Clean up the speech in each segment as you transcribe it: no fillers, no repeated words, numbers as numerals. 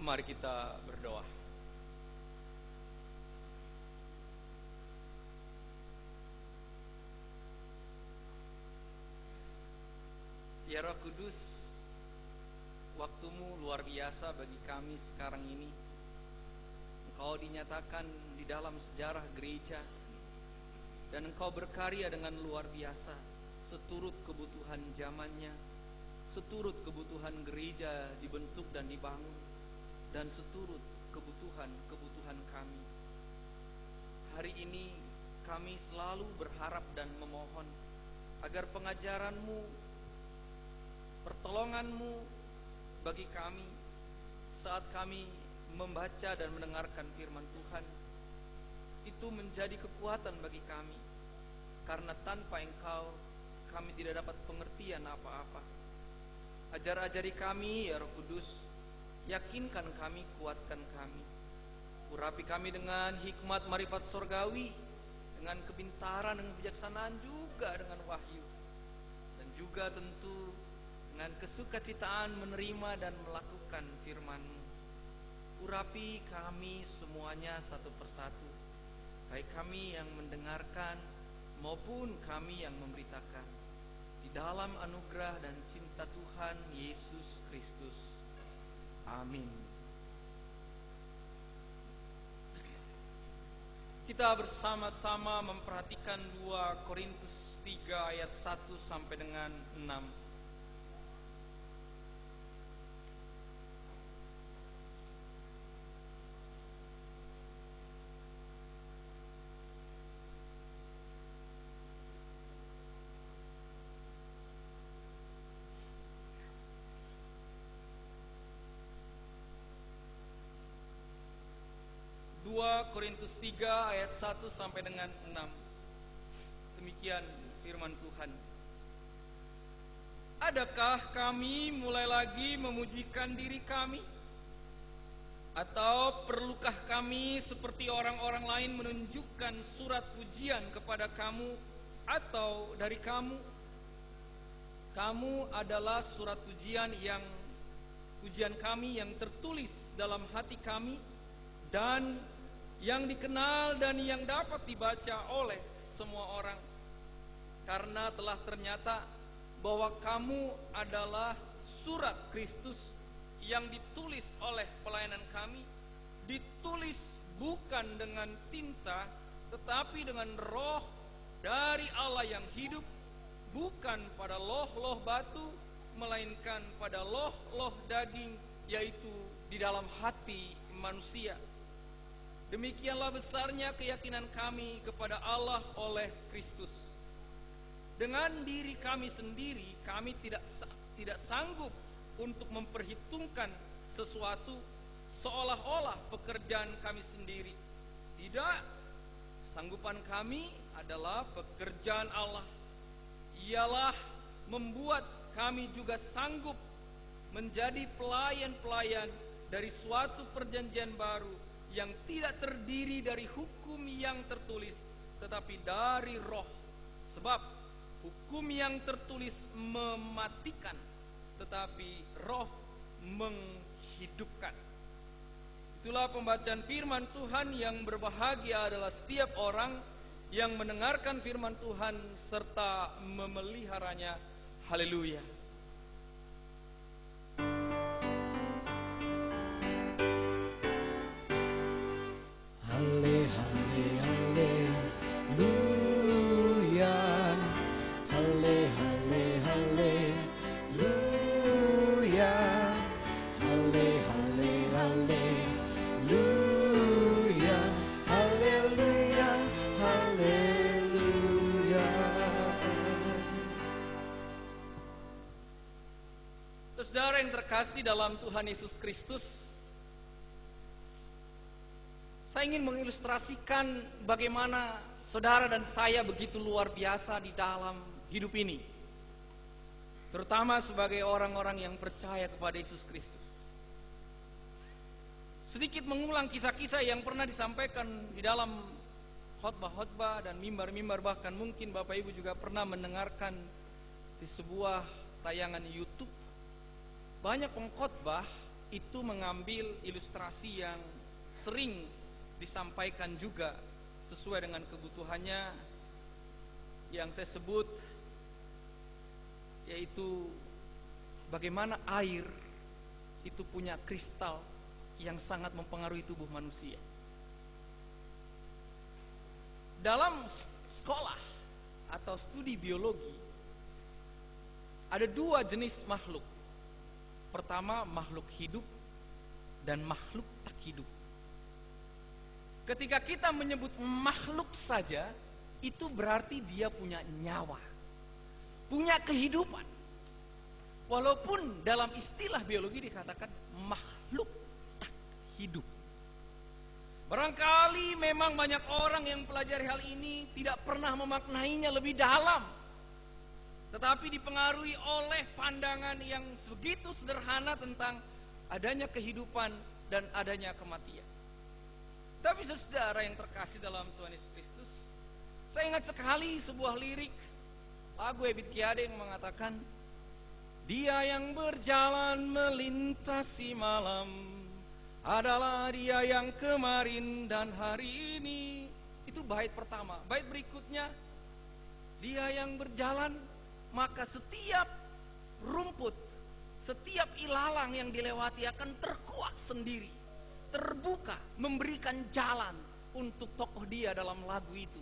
Mari kita berdoa. Ya Roh Kudus, waktumu luar biasa bagi kami sekarang ini. Engkau dinyatakan di dalam sejarah gereja, dan Engkau berkarya dengan luar biasa, seturut kebutuhan zamannya, seturut kebutuhan gereja dibentuk dan dibangun, dan seturut kebutuhan kami. Hari ini kami selalu berharap dan memohon agar pengajaran-Mu, pertolongan-Mu bagi kami saat kami membaca dan mendengarkan firman Tuhan itu menjadi kekuatan bagi kami, karena tanpa Engkau kami tidak dapat pengertian apa-apa. Ajar-ajari kami ya Roh Kudus, yakinkan kami, kuatkan kami, urapi kami dengan hikmat marifat sorgawi, dengan kepintaran, dengan kebijaksanaan, juga dengan wahyu, dan juga tentu dengan kesukacitaan menerima dan melakukan firman-Mu. Urapi kami semuanya satu persatu, baik kami yang mendengarkan maupun kami yang memberitakan, di dalam anugerah dan cinta Tuhan Yesus Kristus. Amin. Kita bersama-sama memperhatikan 2 Korintus 3 ayat 1 sampai dengan 6. 2 Korintus 3 ayat 1 sampai dengan 6. Demikian firman Tuhan. Adakah kami mulai lagi memujikan diri kami? Atau perlukah kami seperti orang-orang lain menunjukkan surat pujian kepada kamu atau dari kamu? Kamu adalah surat pujian kami yang tertulis dalam hati kami dan yang dikenal dan yang dapat dibaca oleh semua orang, karena telah ternyata bahwa kamu adalah surat Kristus yang ditulis oleh pelayanan kami, ditulis bukan dengan tinta tetapi dengan roh dari Allah yang hidup, bukan pada loh-loh batu melainkan pada loh-loh daging, yaitu di dalam hati manusia. Demikianlah besarnya keyakinan kami kepada Allah oleh Kristus. Dengan diri kami sendiri, kami tidak sanggup untuk memperhitungkan sesuatu seolah-olah pekerjaan kami sendiri. Tidak, sanggupan kami adalah pekerjaan Allah. Ialah membuat kami juga sanggup menjadi pelayan-pelayan dari suatu perjanjian baru yang tidak terdiri dari hukum yang tertulis, tetapi dari roh. Sebab hukum yang tertulis mematikan, tetapi roh menghidupkan. Itulah pembacaan firman Tuhan. Yang berbahagia adalah setiap orang yang mendengarkan firman Tuhan serta memeliharanya. Haleluya. Halle, halle, halleluya. Halle, halle, halleluya. Halle, halle, halleluya. Haleluya, haleluya. Saudara yang terkasih dalam Tuhan Yesus Kristus, saya ingin mengilustrasikan bagaimana saudara dan saya begitu luar biasa di dalam hidup ini, terutama sebagai orang-orang yang percaya kepada Yesus Kristus. Sedikit mengulang kisah-kisah yang pernah disampaikan di dalam khotbah-khotbah dan mimbar-mimbar, bahkan mungkin Bapak Ibu juga pernah mendengarkan di sebuah tayangan YouTube. Banyak pengkhotbah itu mengambil ilustrasi yang sering disampaikan juga sesuai dengan kebutuhannya, yang saya sebut yaitu bagaimana air itu punya kristal yang sangat mempengaruhi tubuh manusia. Dalam sekolah atau studi biologi ada dua jenis makhluk. Pertama, makhluk hidup dan makhluk tak hidup. Ketika kita menyebut makhluk saja, itu berarti dia punya nyawa, punya kehidupan. Walaupun dalam istilah biologi dikatakan makhluk tak hidup. Barangkali memang banyak orang yang pelajari hal ini tidak pernah memaknainya lebih dalam, tetapi dipengaruhi oleh pandangan yang begitu sederhana tentang adanya kehidupan dan adanya kematian. Tapi saudara yang terkasih dalam Tuhan Yesus Kristus, saya ingat sekali sebuah lirik lagu Ebit Kiade yang mengatakan, dia yang berjalan melintasi malam adalah dia yang kemarin dan hari ini. Itu bait pertama. Bait berikutnya, dia yang berjalan, maka setiap rumput, setiap ilalang yang dilewati akan terkuak sendiri, terbuka, memberikan jalan untuk tokoh dia dalam lagu itu.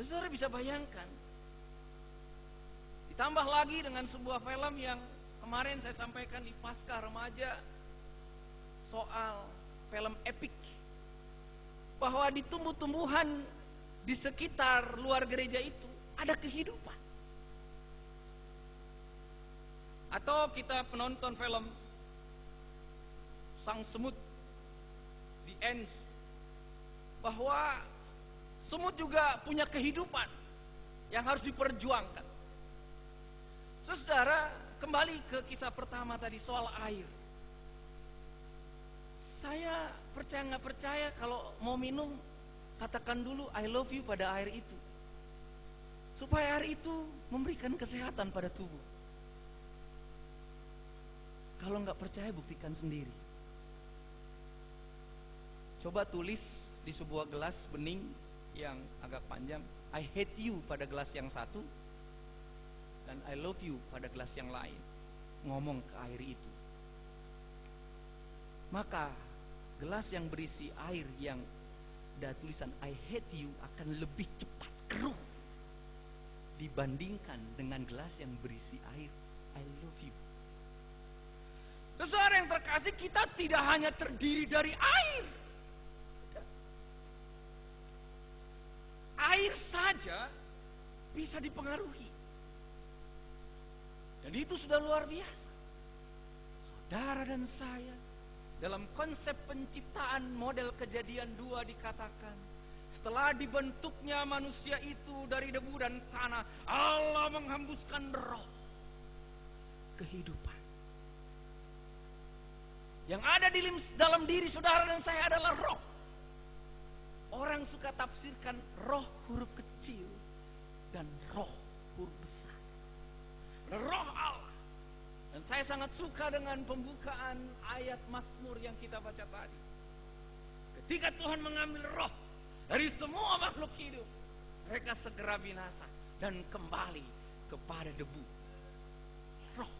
Saudara bisa bayangkan, ditambah lagi dengan sebuah film yang kemarin saya sampaikan di Paskah Remaja, soal film epik, bahwa di tumbuh-tumbuhan di sekitar luar gereja itu ada kehidupan. Atau kita penonton film Sang Semut, The End, bahwa semut juga punya kehidupan yang harus diperjuangkan. Saudara, kembali ke kisah pertama tadi soal air. Saya percaya nggak percaya, kalau mau minum katakan dulu I love you pada air itu, supaya air itu memberikan kesehatan pada tubuh. Kalau nggak percaya, buktikan sendiri. Coba tulis di sebuah gelas bening yang agak panjang, I hate you pada gelas yang satu, dan I love you pada gelas yang lain. Ngomong ke air itu. Maka gelas yang berisi air yang ada tulisan I hate you akan lebih cepat keruh dibandingkan dengan gelas yang berisi air I love you. Saudara yang terkasih, kita tidak hanya terdiri dari air. Air saja bisa dipengaruhi. Dan itu sudah luar biasa. Saudara dan saya, dalam konsep penciptaan model Kejadian 2 dikatakan, setelah dibentuknya manusia itu dari debu dan tanah, Allah menghembuskan roh kehidupan. Yang ada di dalam diri saudara dan saya adalah roh. Orang suka tafsirkan roh huruf kecil dan roh huruf besar. Roh Allah. Dan saya sangat suka dengan pembukaan ayat Mazmur yang kita baca tadi. Ketika Tuhan mengambil roh dari semua makhluk hidup, mereka segera binasa dan kembali kepada debu. Roh.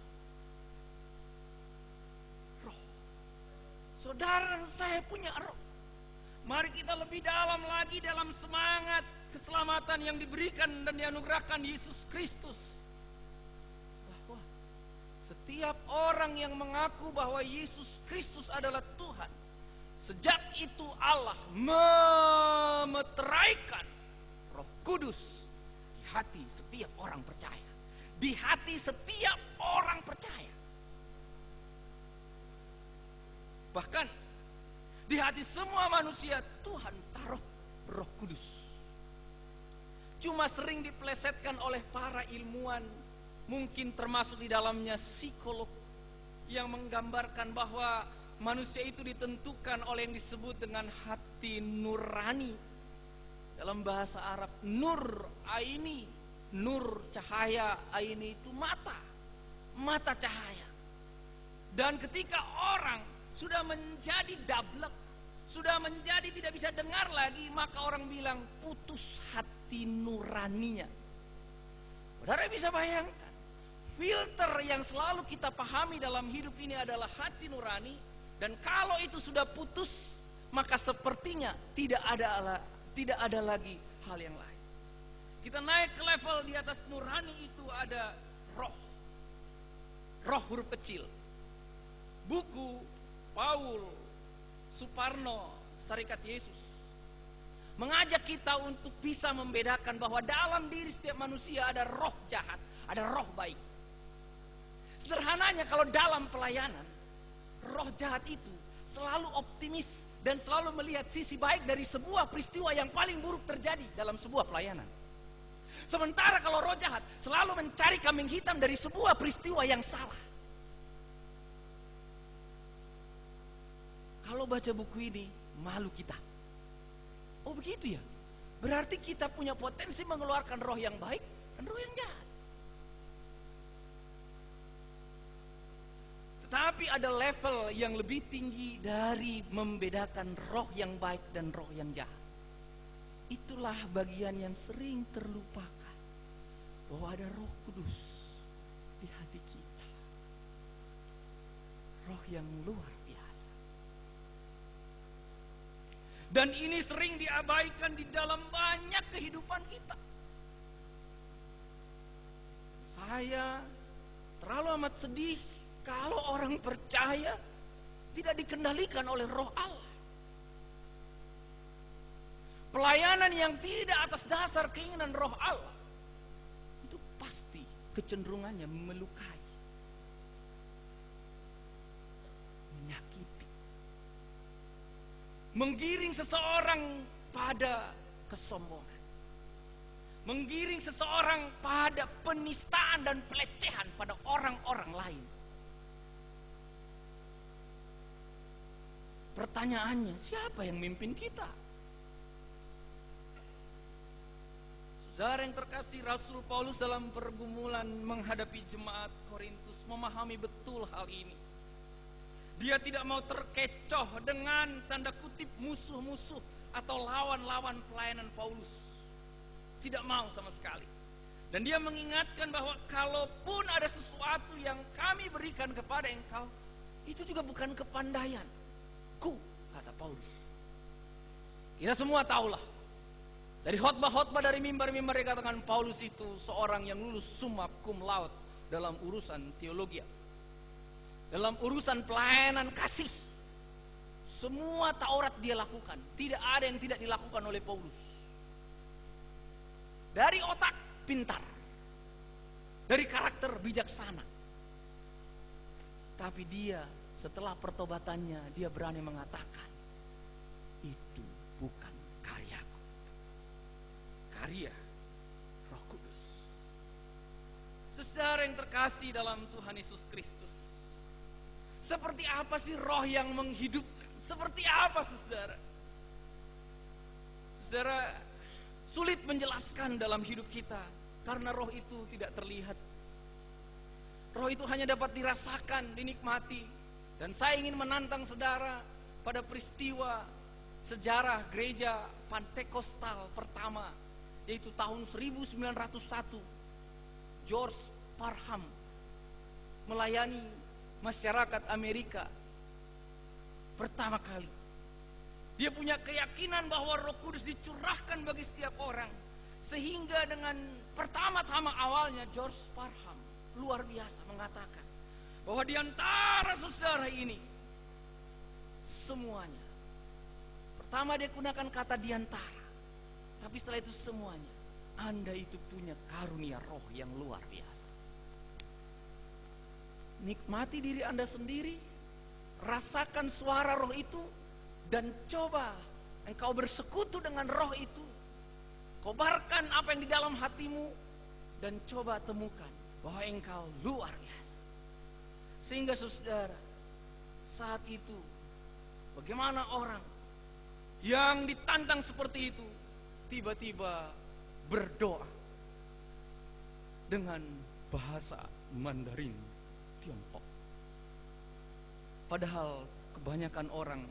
Roh. Saudara dan saya punya roh. Mari kita lebih dalam lagi dalam semangat keselamatan yang diberikan dan dianugerahkan Yesus Kristus. Bahwa setiap orang yang mengaku bahwa Yesus Kristus adalah Tuhan, sejak itu Allah memeteraikan Roh Kudus di hati setiap orang percaya. Di hati setiap orang percaya. Bahkan di hati semua manusia Tuhan taruh Roh Kudus. Cuma sering dipelesetkan oleh para ilmuwan, mungkin termasuk di dalamnya psikolog, yang menggambarkan bahwa manusia itu ditentukan oleh yang disebut dengan hati nurani. Dalam bahasa Arab, nur aini, nur cahaya aini itu mata. mata cahaya. Dan ketika orang sudah menjadi dablek, sudah menjadi tidak bisa dengar lagi, maka orang bilang putus hati nuraninya. Saudara bisa bayangkan, filter yang selalu kita pahami dalam hidup ini adalah hati nurani. Dan kalau itu sudah putus, maka sepertinya tidak ada lagi hal yang lain. Kita naik ke level di atas nurani, itu ada roh. Roh huruf kecil. Buku Paul Suparno, Syarikat Yesus, mengajak kita untuk bisa membedakan bahwa dalam diri setiap manusia ada roh jahat, ada roh baik. Sederhananya, kalau dalam pelayanan, roh jahat itu selalu optimis dan selalu melihat sisi baik dari sebuah peristiwa yang paling buruk terjadi dalam sebuah pelayanan. Sementara kalau roh jahat selalu mencari kambing hitam dari sebuah peristiwa yang salah. Kalau baca buku ini, malu kita. Oh begitu ya? Berarti kita punya potensi mengeluarkan roh yang baik dan roh yang jahat. Tetapi ada level yang lebih tinggi dari membedakan roh yang baik dan roh yang jahat. Itulah bagian yang sering terlupakan, bahwa ada Roh Kudus di hati kita. Roh yang luar biasa. Dan ini sering diabaikan di dalam banyak kehidupan kita. Saya terlalu amat sedih kalau orang percaya tidak dikendalikan oleh Roh Allah. Pelayanan yang tidak atas dasar keinginan Roh Allah, itu pasti kecenderungannya melukai, menyakiti, menggiring seseorang pada kesombongan, menggiring seseorang pada penistaan dan pelecehan pada orang-orang lain. Pertanyaannya, siapa yang mimpin kita? Saudara yang terkasih, Rasul Paulus dalam pergumulan menghadapi jemaat Korintus memahami betul hal ini. Dia tidak mau terkecoh dengan tanda kutip musuh-musuh atau lawan-lawan pelayanan Paulus. Tidak mau sama sekali. Dan dia mengingatkan bahwa kalaupun ada sesuatu yang kami berikan kepada engkau, itu juga bukan kepandaianku, kata Paulus. Kita semua tahulah, dari khotbah-khotbah, dari mimbar-mimbar, dikatakan Paulus itu seorang yang lulus summa cum laude dalam urusan teologi, dalam urusan pelayanan kasih. Semua Taurat dia lakukan, tidak ada yang tidak dilakukan oleh Paulus. Dari otak pintar, dari karakter bijaksana. Tapi dia setelah pertobatannya, dia berani mengatakan, itu bukan karyaku, karya Roh Kudus. Saudara yang terkasih dalam Tuhan Yesus Kristus, seperti apa sih roh yang menghidupkan? Seperti apa, saudara? Saudara, sulit menjelaskan dalam hidup kita karena roh itu tidak terlihat. Roh itu hanya dapat dirasakan, dinikmati. Dan saya ingin menantang saudara pada peristiwa sejarah gereja Pantekostal pertama, yaitu tahun 1901. George Parham melayani masyarakat Amerika pertama kali. Dia punya keyakinan bahwa Roh Kudus dicurahkan bagi setiap orang, sehingga dengan pertama-tama awalnya George Parham luar biasa mengatakan bahwa di antara saudara ini semuanya, pertama dia gunakan kata di antara, tapi setelah itu semuanya, Anda itu punya karunia roh yang luar biasa. Nikmati diri Anda sendiri, rasakan suara roh itu, dan coba engkau bersekutu dengan roh itu. Kobarkan apa yang di dalam hatimu, dan coba temukan bahwa engkau luar biasa. Sehingga saudara, saat itu bagaimana orang yang ditantang seperti itu tiba-tiba berdoa dengan bahasa Mandarin Tiongkok. Padahal kebanyakan orang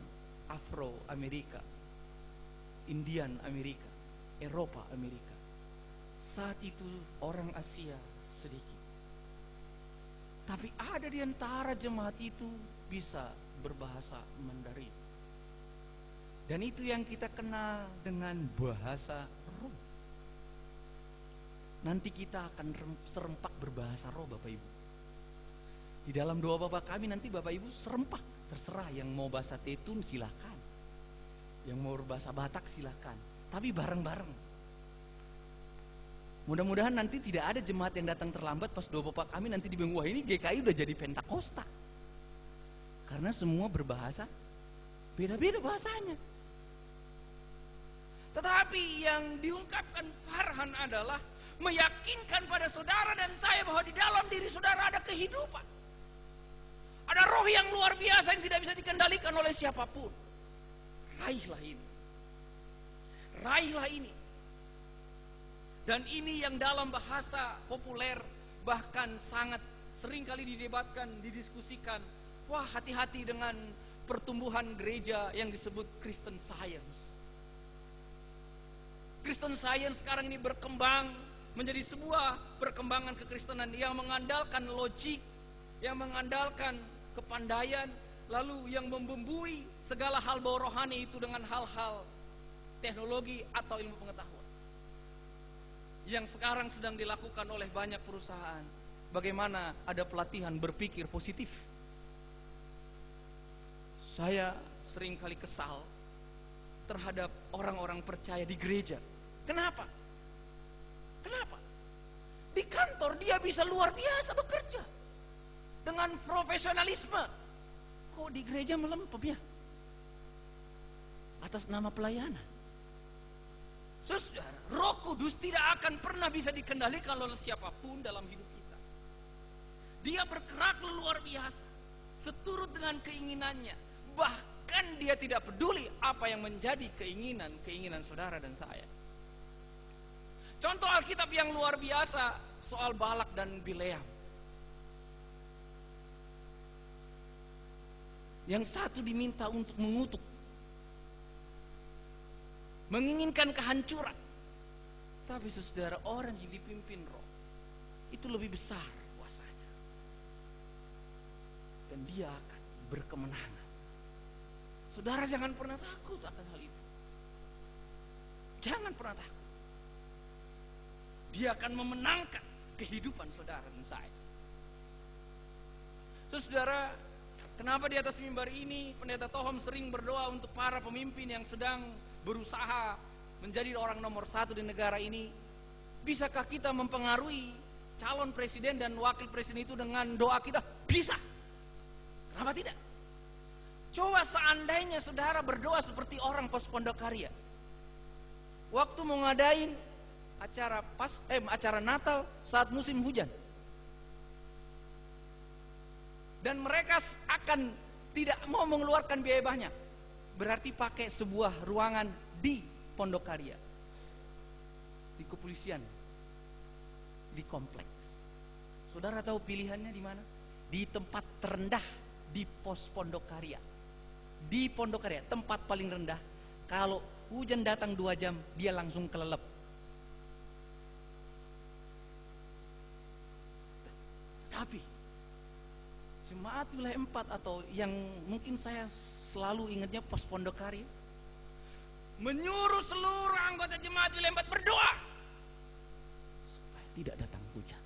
Afro Amerika, Indian Amerika, Eropa Amerika, saat itu orang Asia sedikit. Tapi ada di antara jemaat itu bisa berbahasa Mandarin. Dan itu yang kita kenal dengan bahasa roh. Nanti kita akan serempak berbahasa roh, Bapak Ibu. Di dalam doa Bapak kami nanti Bapak Ibu serempak. Terserah, yang mau bahasa Tetun silakan, yang mau berbahasa Batak silakan. Tapi bareng-bareng. Mudah-mudahan nanti tidak ada jemaat yang datang terlambat pas doa Bapak kami nanti bingung, wah ini GKI udah jadi Pentakosta. Karena semua berbahasa beda-beda bahasanya. Tetapi yang diungkapkan Farhan adalah meyakinkan pada saudara dan saya bahwa di dalam diri saudara ada kehidupan. Ada roh yang luar biasa yang tidak bisa dikendalikan oleh siapapun. Raihlah ini. Raihlah ini. Dan ini yang dalam bahasa populer bahkan sangat sering kali didebatkan, didiskusikan. Wah, hati-hati dengan pertumbuhan gereja yang disebut Christian Science. Christian Science sekarang ini berkembang menjadi sebuah perkembangan kekristenan yang mengandalkan logik, yang mengandalkan kepandaian, lalu yang membumbui segala hal bau rohani itu dengan hal-hal teknologi atau ilmu pengetahuan. Yang sekarang sedang dilakukan oleh banyak perusahaan. Bagaimana ada pelatihan berpikir positif. Saya sering kali kesal terhadap orang-orang percaya di gereja. Kenapa? Kenapa? Di kantor dia bisa luar biasa bekerja dengan profesionalisme. Kok di gereja melempem ya? Atas nama pelayanan. Saudara, Roh Kudus tidak akan pernah bisa dikendalikan oleh siapapun dalam hidup kita. Dia bergerak luar biasa, seturut dengan keinginannya. Bahkan dia tidak peduli apa yang menjadi keinginan saudara dan saya. Contoh Alkitab yang luar biasa soal Balak dan Bileam. Yang satu diminta untuk mengutuk, menginginkan kehancuran. Tapi saudara, orang yang dipimpin roh itu lebih besar kuasanya. Dan dia akan berkemenangan. Saudara jangan pernah takut akan hal itu. Jangan pernah takut. Dia akan memenangkan kehidupan saudara dan saya. Saudara, kenapa di atas mimbar ini Pendeta Tohom sering berdoa untuk para pemimpin yang sedang berusaha menjadi orang nomor 1 di negara ini? Bisakah kita mempengaruhi calon presiden dan wakil presiden itu dengan doa kita? Bisa. Kenapa tidak? Coba seandainya saudara berdoa seperti orang Pos Pondok Karya. Waktu mau ngadain acara Natal saat musim hujan. Dan mereka akan tidak mau mengeluarkan biaya banyak. Berarti pakai sebuah ruangan di Pondok Karya, di kepolisian, di kompleks. Saudara tahu pilihannya di mana? Di tempat terendah di Pos Pondok Karya. Di Pondok Karya, tempat paling rendah. Kalau hujan datang 2 jam, dia langsung kelelep. Tapi jemaat wilayah 4 atau yang mungkin saya selalu ingatnya Pos Pondok Karya menyuruh seluruh anggota jemaat wilayah 4 berdoa supaya tidak datang hujan.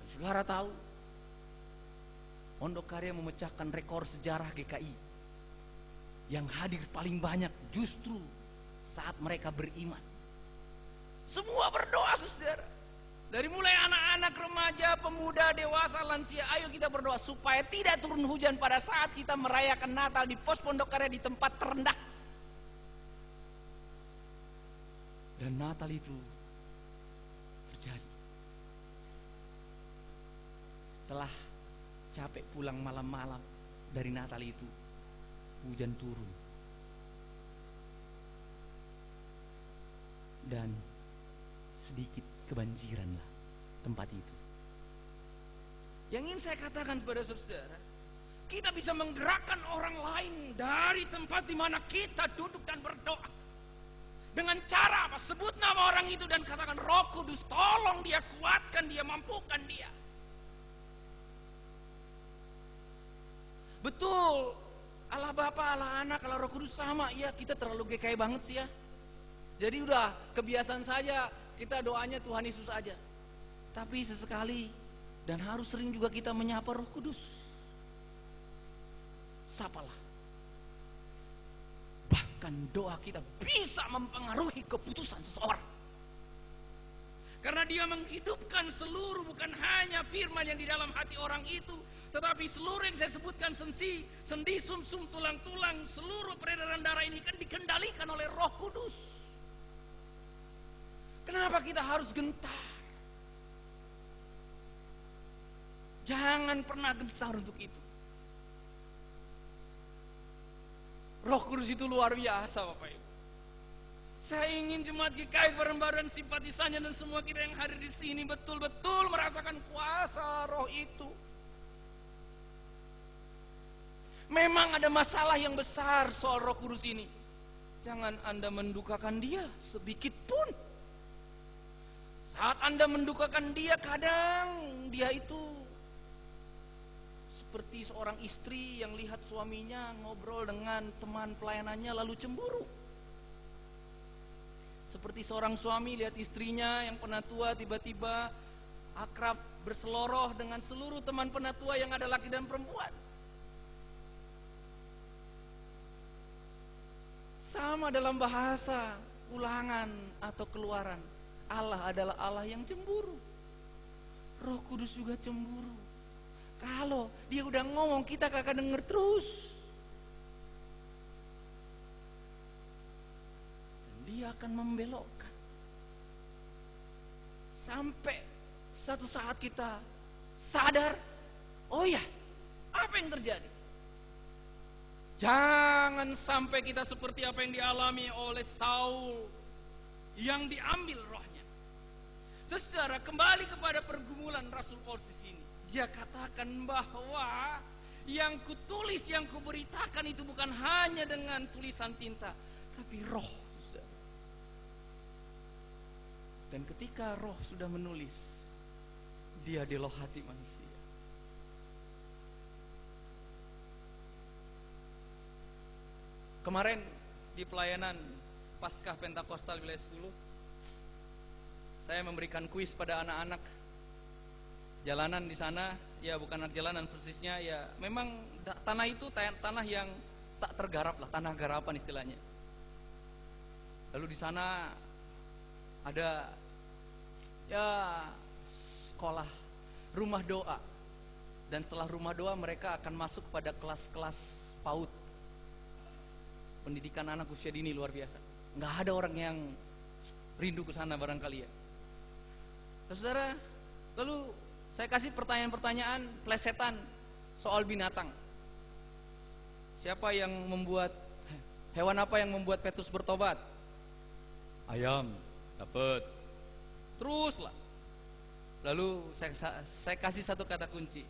Dan saudara tahu, Pondok Karya memecahkan rekor sejarah GKI yang hadir paling banyak justru saat mereka beriman. Semua berdoa, saudara. Dari mulai anak-anak, remaja, pemuda, dewasa, lansia, ayo kita berdoa supaya tidak turun hujan pada saat kita merayakan Natal di Pos Pondok Karya di tempat terendah. Dan Natal itu terjadi. Setelah capek pulang malam-malam dari Natal itu, hujan turun. Dan sedikit kebanjiran lah tempat itu. Yang ingin saya katakan kepada saudara, kita bisa menggerakkan orang lain dari tempat di mana kita duduk dan berdoa. Dengan cara apa? Sebut nama orang itu dan katakan, Roh Kudus tolong dia, kuatkan dia, mampukan dia. Betul, Allah Bapa, Allah Anak, Allah Roh Kudus sama. Ya, kita terlalu GKI banget sih ya. Jadi udah kebiasaan saja kita doanya Tuhan Yesus aja. Tapi sesekali dan harus sering juga kita menyapa Roh Kudus. Sapalah. Bahkan doa kita bisa mempengaruhi keputusan seseorang. Karena dia menghidupkan seluruh, bukan hanya firman yang di dalam hati orang itu, tetapi seluruh yang saya sebutkan, sendi, sumsum, tulang-tulang, seluruh peredaran darah ini kan dikendalikan oleh Roh Kudus. Kenapa kita harus gentar? Jangan pernah gentar untuk itu. Roh Kudus itu luar biasa, Bapak Ibu. Saya ingin jemaat GKI bareng-bareng, simpatisannya dan semua kita yang hadir di sini betul-betul merasakan kuasa Roh itu. Memang ada masalah yang besar soal Roh Kudus ini. Jangan Anda mendukakan dia sedikit pun. Saat Anda mendukakan dia, kadang dia itu seperti seorang istri yang lihat suaminya ngobrol dengan teman pelayanannya lalu cemburu. Seperti seorang suami lihat istrinya yang penatua tiba-tiba akrab berseloroh dengan seluruh teman penatua yang ada laki dan perempuan. Sama dalam bahasa Ulangan atau Keluaran, Allah adalah Allah yang cemburu. Roh Kudus juga cemburu. Kalau dia udah ngomong, kita kagak denger terus. Dan dia akan membelokkan. Sampai satu saat kita sadar, oh ya, apa yang terjadi? Jangan sampai kita seperti apa yang dialami oleh Saul, yang diambil rohnya. Saudara, kembali kepada pergumulan Rasul Paulus di sini. Dia katakan bahwa yang kutulis, yang kuberitakan itu bukan hanya dengan tulisan tinta, tapi roh. Dan ketika roh sudah menulis, dia di loh hati manusia. Kemarin di pelayanan Paskah Pentakosta wilayah 10, saya memberikan kuis pada anak-anak jalanan di sana. Ya bukan anak jalanan persisnya, ya memang tanah itu tanah yang tak tergarap lah, tanah garapan istilahnya. Lalu di sana ada ya sekolah, rumah doa, dan setelah rumah doa mereka akan masuk pada kelas-kelas PAUD, pendidikan anak usia dini. Luar biasa, nggak ada orang yang rindu ke sana barangkali ya. Saudara, lalu saya kasih pertanyaan-pertanyaan plesetan soal binatang. Siapa yang membuat, hewan apa yang membuat Petrus bertobat? Ayam, dapat. Teruslah. Lalu saya kasih satu kata kunci.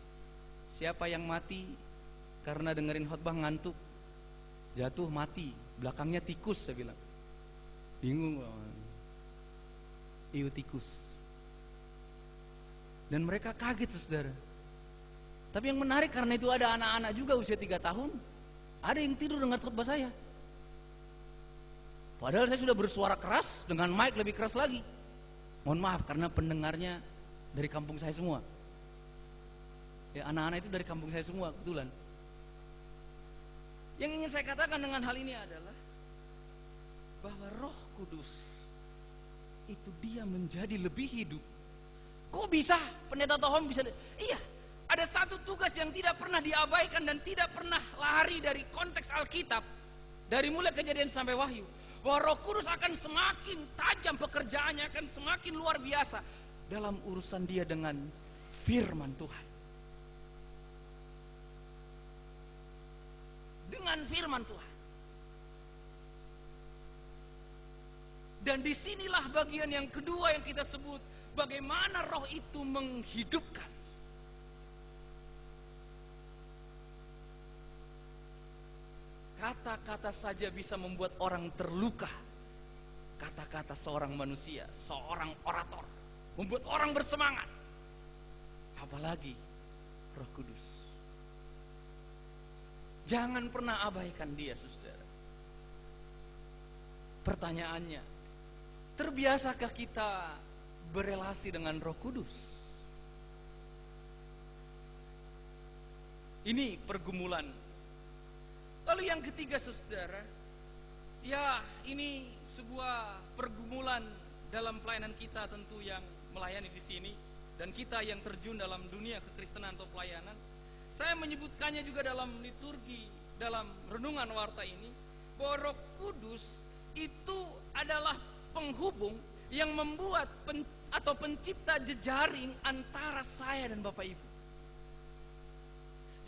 Siapa yang mati karena dengerin khotbah ngantuk, jatuh mati, belakangnya tikus, saya bilang. Bingung. Iu tikus. Dan mereka kaget, saudara. Tapi yang menarik, karena itu ada anak-anak juga usia 3 tahun, ada yang tidur dengar khotbah saya. Padahal saya sudah bersuara keras, dengan mic lebih keras lagi. Mohon maaf karena pendengarnya dari kampung saya semua. Ya, anak-anak itu dari kampung saya semua kebetulan. Yang ingin saya katakan dengan hal ini adalah bahwa Roh Kudus itu dia menjadi lebih hidup. Kok bisa pendeta Tohom bisa? Iya, ada satu tugas yang tidak pernah diabaikan dan tidak pernah lari dari konteks Alkitab, dari mulai Kejadian sampai Wahyu, bahwa Roh Kudus akan semakin tajam pekerjaannya, akan semakin luar biasa dalam urusan dia dengan firman Tuhan. Dengan firman Tuhan. Dan disinilah bagian yang kedua yang kita sebut, bagaimana roh itu menghidupkan. kata-kata saja bisa membuat orang terluka. Kata-kata seorang manusia, seorang orator, membuat orang bersemangat. Apalagi Roh Kudus. Jangan pernah abaikan dia, saudara. Pertanyaannya, terbiasakah kita berelasi dengan Roh Kudus? Ini pergumulan. Lalu yang ketiga, saudara, ya ini sebuah pergumulan dalam pelayanan kita tentu yang melayani di sini dan kita yang terjun dalam dunia kekristenan atau pelayanan. Saya menyebutkannya juga dalam liturgi, dalam renungan warta ini, bahwa Roh Kudus itu adalah penghubung yang membuat atau pencipta jejaring antara saya dan Bapak Ibu.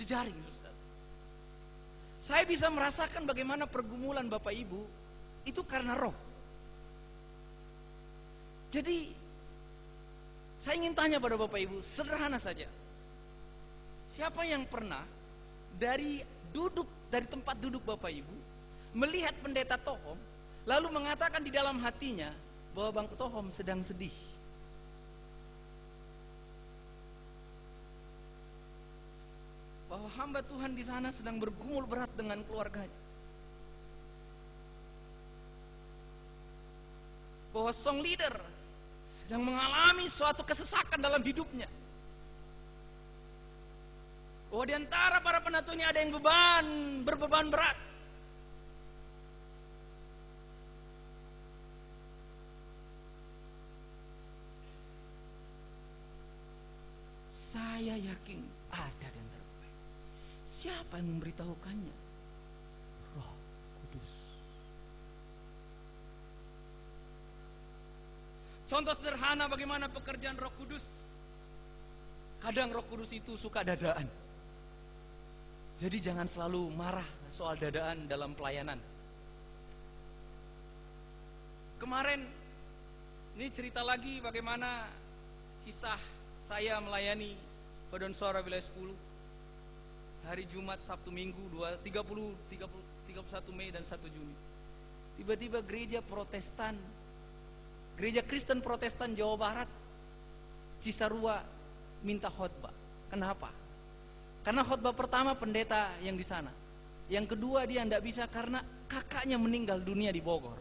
Jejaring, saudara. Saya bisa merasakan bagaimana pergumulan Bapak Ibu itu karena Roh. Jadi saya ingin tanya pada Bapak Ibu, sederhana saja. Siapa yang pernah dari tempat duduk Bapak Ibu melihat pendeta Tohom lalu mengatakan di dalam hatinya bahwa Bang Tohom sedang sedih? Bahwa hamba Tuhan di sana sedang bergumul berat dengan keluarganya. Bahwa song leader sedang mengalami suatu kesesakan dalam hidupnya. Bahwa di antara para penatunya ada yang berbeban berat. Saya yakin ada di antara mereka. Siapa yang memberitahukannya? Roh Kudus. Contoh sederhana bagaimana pekerjaan Roh Kudus. Kadang Roh Kudus itu suka dadaan. Jadi jangan selalu marah soal dadaan dalam pelayanan. Kemarin ini cerita lagi bagaimana kisah saya melayani Pedonsora Wilayah 10 hari Jumat, Sabtu, Minggu 31 Mei dan 1 Juni. Tiba-tiba gereja Protestan, gereja Kristen Protestan Jawa Barat Cisarua minta khotbah. Kenapa? Karena khotbah pertama pendeta yang di sana. Yang kedua dia tidak bisa karena kakaknya meninggal dunia di Bogor.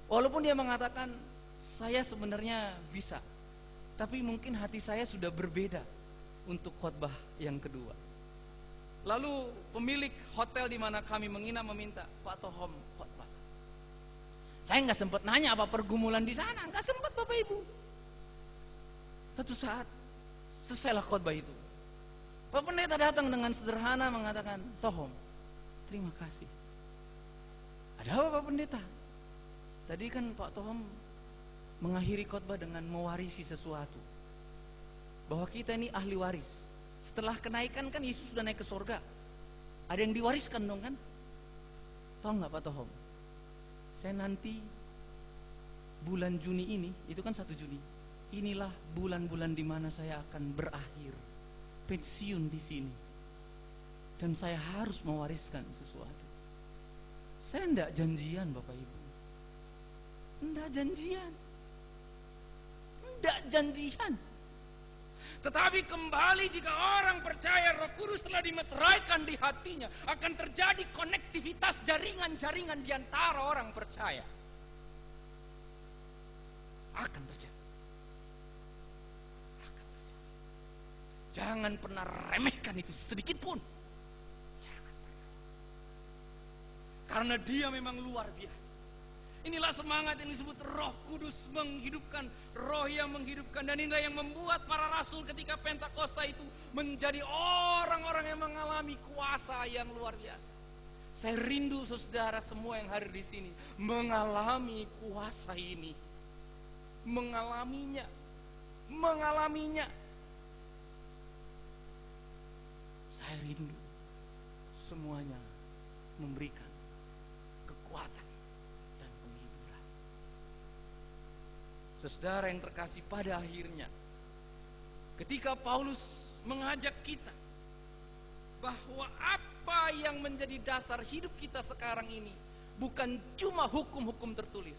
Walaupun dia mengatakan saya sebenarnya bisa, tapi mungkin hati saya sudah berbeda untuk khotbah yang kedua. Lalu pemilik hotel di mana kami menginap meminta, Pak Tohom khotbah. Saya nggak sempat nanya apa pergumulan di sana, nggak sempat Bapak Ibu. Satu saat selesailah khotbah itu, Pak Pendeta datang dengan sederhana mengatakan, Tohom, terima kasih. Ada apa Pak Pendeta? Tadi kan Pak Tohom mengakhiri khotbah dengan mewarisi sesuatu, bahwa kita ini ahli waris. Setelah kenaikan kan Yesus sudah naik ke surga. Ada yang diwariskan dong kan? Tahu nggak Pak Tohom? Saya nanti bulan Juni ini, itu kan 1 Juni. Inilah bulan-bulan di mana saya akan berakhir pensiun di sini. Dan saya harus mewariskan sesuatu. Saya enggak janjian Bapak Ibu. Enggak janjian. Enggak janjian. Tetapi kembali jika orang percaya Roh Kudus telah dimeteraikan di hatinya, akan terjadi konektivitas jaringan-jaringan di antara orang percaya. Akan terjadi. Akan terjadi. Jangan pernah remehkan itu sedikit pun. Jangan pernah. Karena dia memang luar biasa. Inilah semangat yang disebut Roh Kudus menghidupkan, Roh yang menghidupkan. Dan inilah yang membuat para rasul ketika Pentakosta itu menjadi orang-orang yang mengalami kuasa yang luar biasa. Saya rindu saudara semua yang hadir di sini mengalami kuasa ini, mengalaminya. Saya rindu semuanya memberikan kekuatan. Saudara yang terkasih, pada akhirnya ketika Paulus mengajak kita bahwa apa yang menjadi dasar hidup kita sekarang ini bukan cuma hukum-hukum tertulis.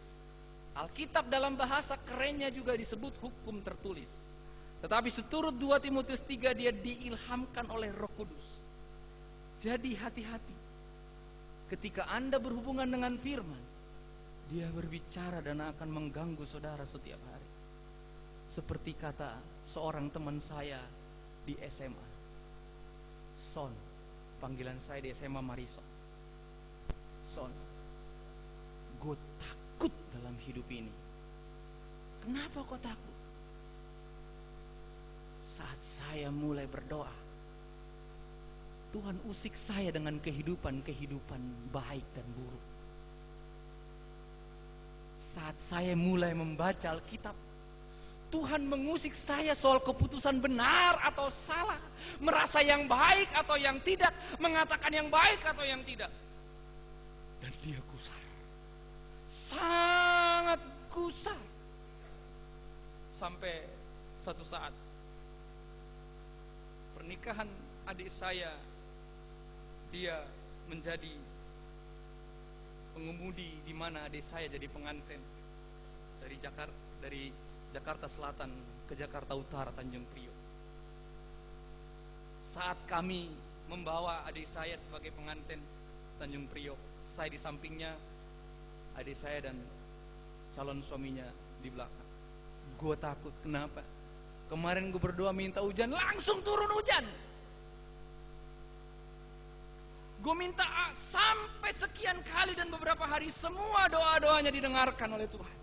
Alkitab dalam bahasa kerennya juga disebut hukum tertulis. Tetapi seturut 2 Timotius 3 dia diilhamkan oleh Roh Kudus. Jadi hati-hati ketika Anda berhubungan dengan firman, dia berbicara dan akan mengganggu saudara setiap hari. Seperti kata seorang teman saya di SMA, Son, panggilan saya di SMA Marisol. Son, gue takut dalam hidup ini. Kenapa kau takut? Saat saya mulai berdoa, Tuhan usik saya dengan kehidupan baik dan buruk. Saat saya mulai membaca Alkitab, Tuhan mengusik saya soal keputusan benar atau salah, merasa yang baik atau yang tidak, mengatakan yang baik atau yang tidak. Dan dia gusar, sangat gusar. Sampai satu saat pernikahan adik saya, dia menjadi pengemudi di mana adik saya jadi pengantin dari Jakarta Selatan ke Jakarta Utara Tanjung Priok. Saat kami membawa adik saya sebagai pengantin Tanjung Priok, saya di sampingnya, adik saya dan calon suaminya di belakang. Gue takut, kenapa? Kemarin gue berdoa minta hujan, langsung turun hujan. Gue minta sampai sekian kali dan beberapa hari semua doa-doanya didengarkan oleh Tuhan.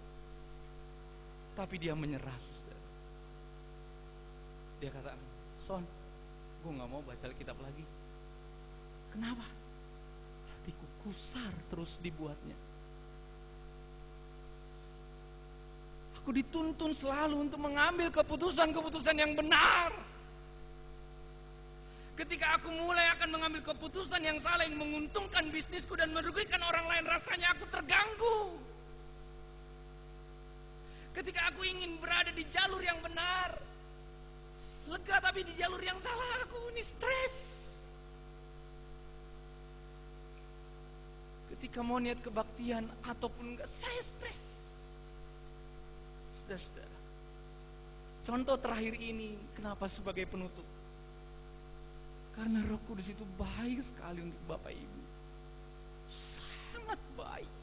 Tapi dia menyerah. Dia kata, Son, gue gak mau baca Alkitab lagi. Kenapa? Hatiku gusar terus dibuatnya. Aku dituntun selalu untuk mengambil keputusan-keputusan yang benar. Ketika aku mulai akan mengambil keputusan yang salah, yang menguntungkan bisnisku dan merugikan orang lain, rasanya aku terganggu. Ketika aku ingin berada di jalur yang benar, lega, tapi di jalur yang salah aku ini stres. Ketika mau niat kebaktian ataupun enggak, saya stres. Saudara-saudara, contoh terakhir ini kenapa sebagai penutup? Karena Roh Kudus itu baik sekali untuk Bapak Ibu, sangat baik.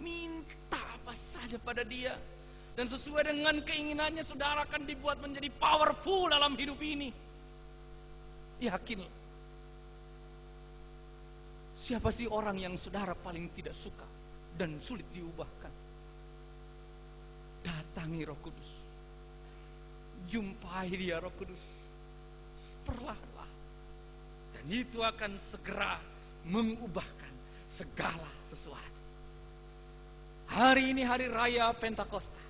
Minta apa saja pada Dia, dan sesuai dengan keinginannya saudara akan dibuat menjadi powerful dalam hidup ini. Yakinlah. Siapa sih orang yang saudara paling tidak suka dan sulit diubahkan? Datangi Roh Kudus, jumpai Dia, Roh Kudus, perlahan-lahan, dan itu akan segera mengubahkan segala sesuatu. Hari ini hari raya Pentakosta,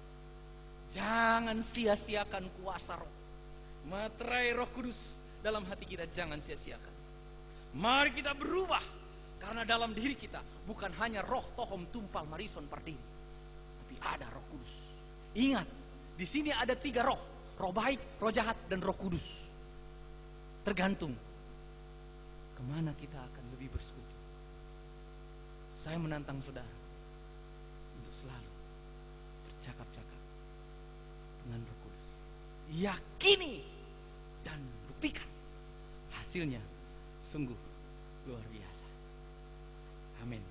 jangan sia-siakan kuasa Roh, materai Roh Kudus dalam hati kita, jangan sia-siakan. Mari kita berubah, karena dalam diri kita bukan hanya roh tohom tumpal marison pardini, tapi ada Roh Kudus. Ingat, di sini ada 3 roh, roh baik, roh jahat, dan Roh Kudus. Tergantung kemana kita akan lebih bersekutu. Saya menantang saudara untuk selalu bercakap-cakap dengan Roh Kudus. Yakini dan buktikan, hasilnya sungguh luar biasa. Amin.